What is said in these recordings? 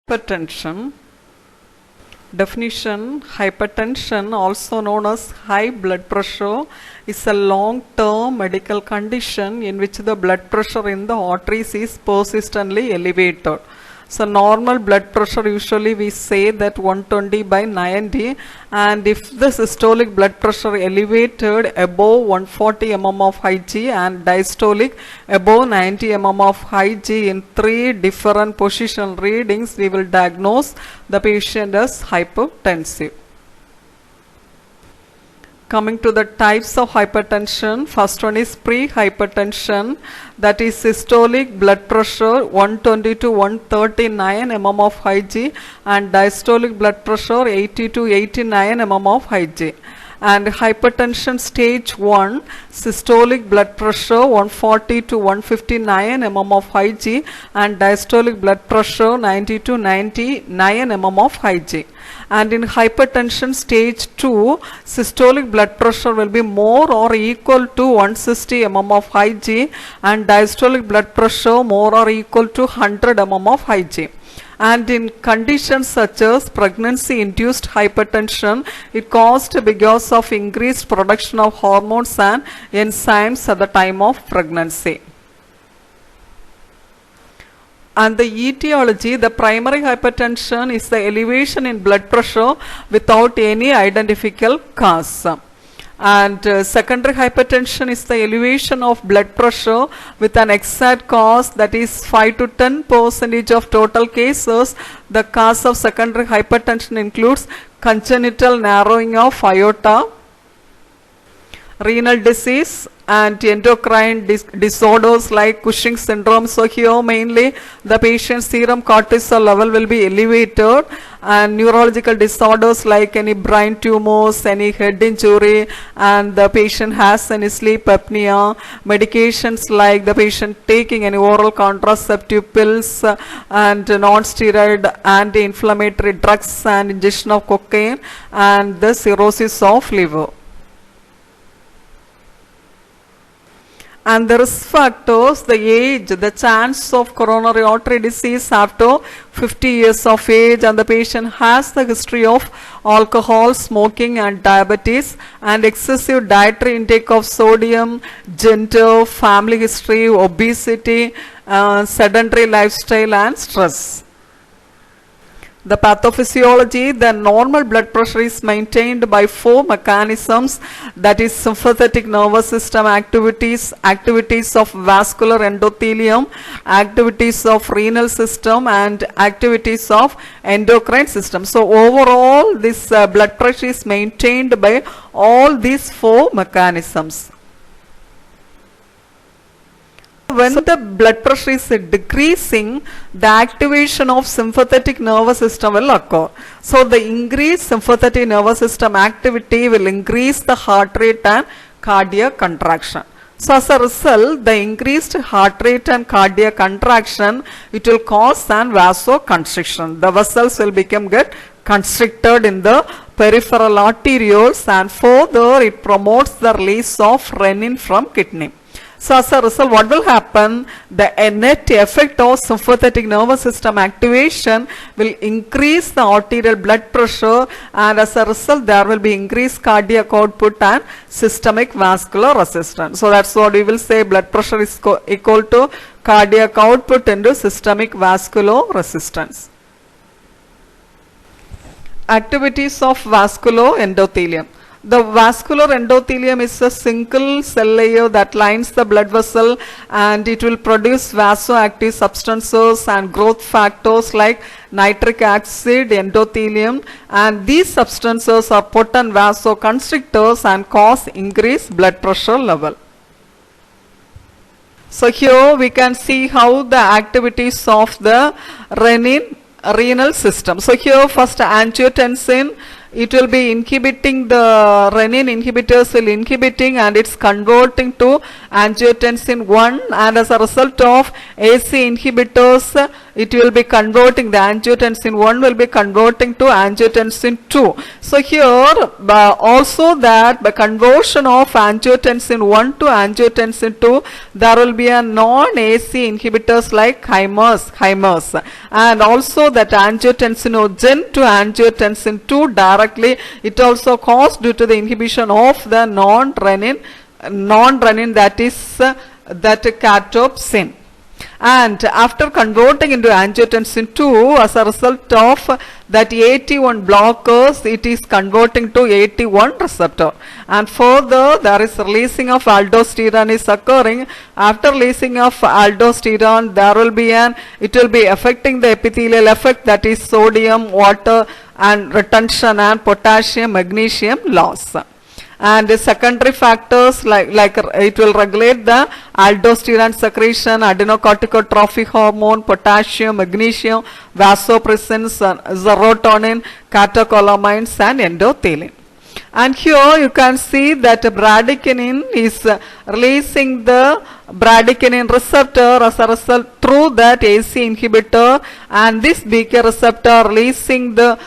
Hypertension. Definition: hypertension, also known as high blood pressure, is a long-term medical condition in which the blood pressure in the arteries is persistently elevated. So normal blood pressure, usually we say that 120 by 90, and if the systolic blood pressure elevated above 140 mm of Hg and diastolic above 90 mm of Hg in 3 different position readings, we will diagnose the patient as hypertensive. Coming to the types of hypertension, first one is pre-hypertension, that is systolic blood pressure 120 to 139 mm of Hg and diastolic blood pressure 80 to 89 mm of Hg. And hypertension stage 1, systolic blood pressure 140 to 159 mm of Hg and diastolic blood pressure 90 to 99 mm of Hg. And in hypertension stage 2, systolic blood pressure will be more or equal to 160 mm of Hg and diastolic blood pressure more or equal to 100 mm of Hg. And in conditions such as pregnancy-induced hypertension, it caused because of increased production of hormones and enzymes at the time of pregnancy. And the etiology, the primary hypertension is the elevation in blood pressure without any identifiable cause. And secondary hypertension is the elevation of blood pressure with an exact cause, that is 5 to 10% of total cases. The cause of secondary hypertension includes congenital narrowing of aorta, renal disease, and endocrine disorders like Cushing's syndrome. So here mainly the patient's serum cortisol level will be elevated, and neurological disorders like any brain tumors, any head injury, and the patient has any sleep apnea. Medications like the patient taking any oral contraceptive pills and non-steroid anti-inflammatory drugs and injection of cocaine, and the cirrhosis of liver. And the risk factors, the age, the chance of coronary artery disease after 50 years of age, and the patient has the history of alcohol, smoking and diabetes, and excessive dietary intake of sodium, gender, family history, obesity, sedentary lifestyle and stress. The pathophysiology, the normal blood pressure is maintained by 4 mechanisms, that is sympathetic nervous system activities, activities of vascular endothelium, activities of renal system, and activities of endocrine system. So overall this blood pressure is maintained by all these 4 mechanisms. When the blood pressure is decreasing, the activation of sympathetic nervous system will occur. So the increased sympathetic nervous system activity will increase the heart rate and cardiac contraction. So as a result, the increased heart rate and cardiac contraction, it will cause an vasoconstriction. The vessels will get constricted in the peripheral arterioles, and further it promotes the release of renin from kidney. So as a result, what will happen? The net effect of sympathetic nervous system activation will increase the arterial blood pressure, and as a result there will be increased cardiac output and systemic vascular resistance. So that's what we will say, blood pressure is equal to cardiac output into systemic vascular resistance. Activities of vascular endothelium. The vascular endothelium is a single cell layer that lines the blood vessel, and it will produce vasoactive substances and growth factors like nitric acid, endothelium, and these substances are potent vasoconstrictors and cause increased blood pressure level. So here we can see how the activities of the renal system. So here first angiotensin, it will be inhibiting, the renin inhibitors will inhibiting, and it's converting to angiotensin 1, and as a result of AC inhibitors, it will be converting, the angiotensin 1 will be converting to angiotensin 2. So here also that by conversion of angiotensin 1 to angiotensin 2, there will be a non-AC inhibitors like hymers, and also that angiotensinogen to angiotensin 2 directly, it also caused due to the inhibition of the non-renin, that is that catopsin. And after converting into angiotensin 2, as a result of that AT1 blockers, it is converting to AT1 receptor. And further, there is releasing of aldosterone is occurring. After releasing of aldosterone, there will be it will be affecting the epithelial effect, that is sodium, water and retention, and potassium, magnesium loss. And the secondary factors like it will regulate the aldosterone secretion, adenocorticotrophic hormone, potassium, magnesium, vasopressin, serotonin, catecholamines and endothelin. And here you can see that bradykinin is releasing the bradykinin receptor as a result through that AC inhibitor, and this BK receptor releasing the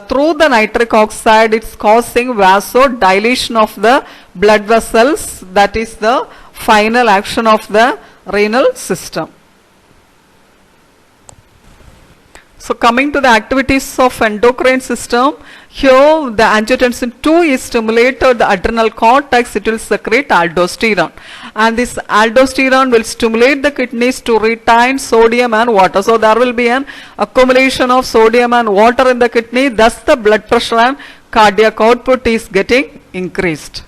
through the nitric oxide, it's causing vasodilation of the blood vessels, that is the final action of the renal system. So coming to the activities of endocrine system, here the angiotensin 2 is stimulated the adrenal cortex, it will secrete aldosterone, and this aldosterone will stimulate the kidneys to retain sodium and water. So there will be an accumulation of sodium and water in the kidney, thus the blood pressure and cardiac output is getting increased.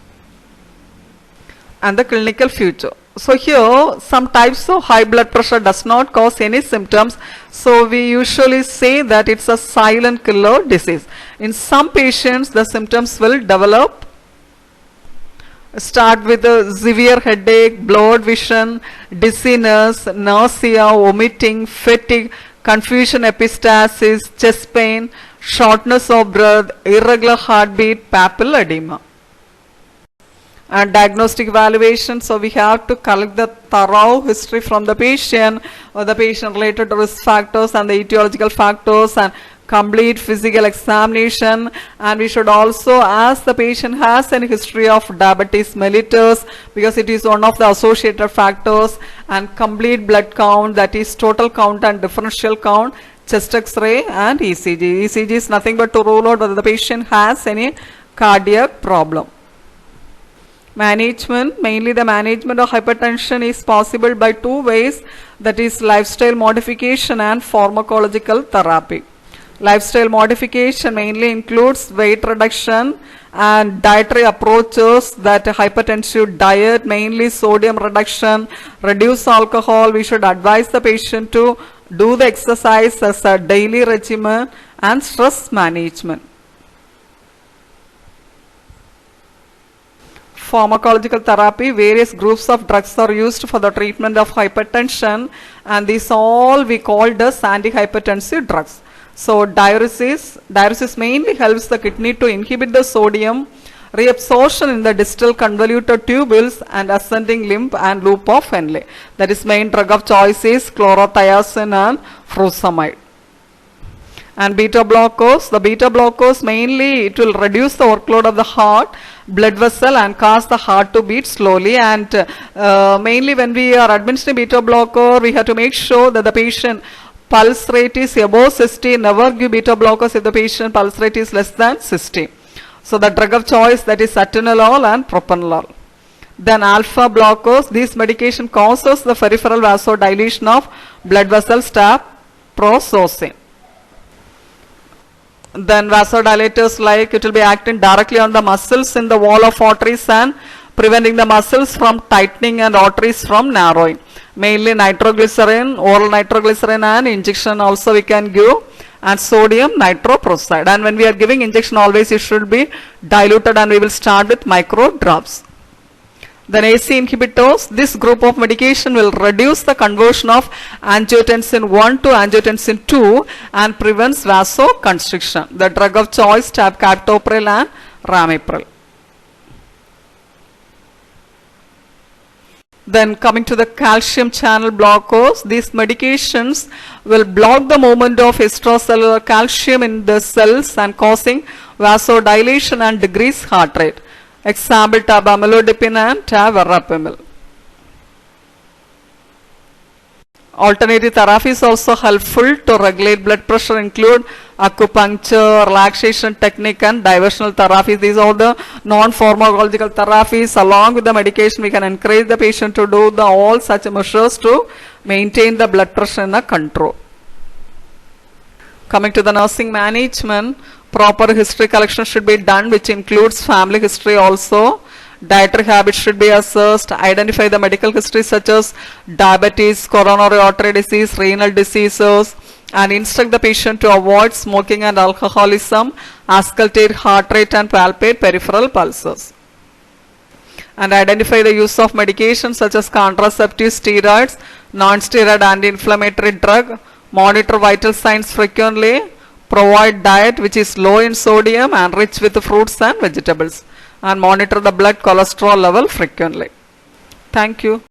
And the clinical feature. So here some types of high blood pressure does not cause any symptoms. So we usually say that it's a silent killer disease. In some patients the symptoms will develop. Start with a severe headache, blurred vision, dizziness, nausea, vomiting, fatigue, confusion, epistaxis, chest pain, shortness of breath, irregular heartbeat, papillary edema. And diagnostic evaluation, so we have to collect the thorough history from the patient, or the patient related risk factors and the etiological factors, and complete physical examination. And we should also ask the patient has any history of diabetes mellitus, because it is one of the associated factors, and complete blood count, that is total count and differential count, chest x-ray and ECG. ECG is nothing but to rule out whether the patient has any cardiac problem. Management, mainly the management of hypertension is possible by two ways, that is lifestyle modification and pharmacological therapy. Lifestyle modification mainly includes weight reduction and dietary approaches, that hypertensive diet, mainly sodium reduction, reduce alcohol. We should advise the patient to do the exercise as a daily regimen, and stress management. Pharmacological therapy, various groups of drugs are used for the treatment of hypertension, and these all we called as antihypertensive drugs. So diuresis mainly helps the kidney to inhibit the sodium reabsorption in the distal convoluted tubules and ascending limb and loop of Henle. That is main drug of choice is chlorothiazide and furosemide. And beta blockers, the beta blockers mainly it will reduce the workload of the heart, blood vessel, and cause the heart to beat slowly. And mainly when we are administering beta blocker, we have to make sure that the patient pulse rate is above 60. Never give beta blockers if the patient pulse rate is less than 60. So the drug of choice, that is atenolol and propranolol. Then alpha blockers, this medication causes the peripheral vasodilation of blood vessels, naproxen. Then vasodilators, like it will be acting directly on the muscles in the wall of arteries and preventing the muscles from tightening and arteries from narrowing. Mainly nitroglycerin, oral nitroglycerin, and injection also we can give, and sodium nitroprusside. And when we are giving injection, always it should be diluted, and we will start with micro drops. Then AC inhibitors, this group of medication will reduce the conversion of angiotensin 1 to angiotensin 2 and prevents vasoconstriction. The drug of choice, captopril and ramipril. Then coming to the calcium channel blockers, these medications will block the movement of extracellular calcium in the cells and causing vasodilation and decrease heart rate. Example, tabamilodipine and verapamil. Alternative therapy is also helpful to regulate blood pressure, include acupuncture, relaxation technique and diversional therapy. These are the non-pharmacological therapies. Along with the medication, we can encourage the patient to do all such measures to maintain the blood pressure in a control. Coming to the nursing management, proper history collection should be done, which includes family history also. Dietary habits should be assessed. Identify the medical history such as diabetes, coronary artery disease, renal diseases, and instruct the patient to avoid smoking and alcoholism, auscultate heart rate and palpate peripheral pulses. And identify the use of medications such as contraceptives, steroids, non-steroid anti-inflammatory drug. Monitor vital signs frequently. Provide diet which is low in sodium and rich with fruits and vegetables. And monitor the blood cholesterol level frequently. Thank you.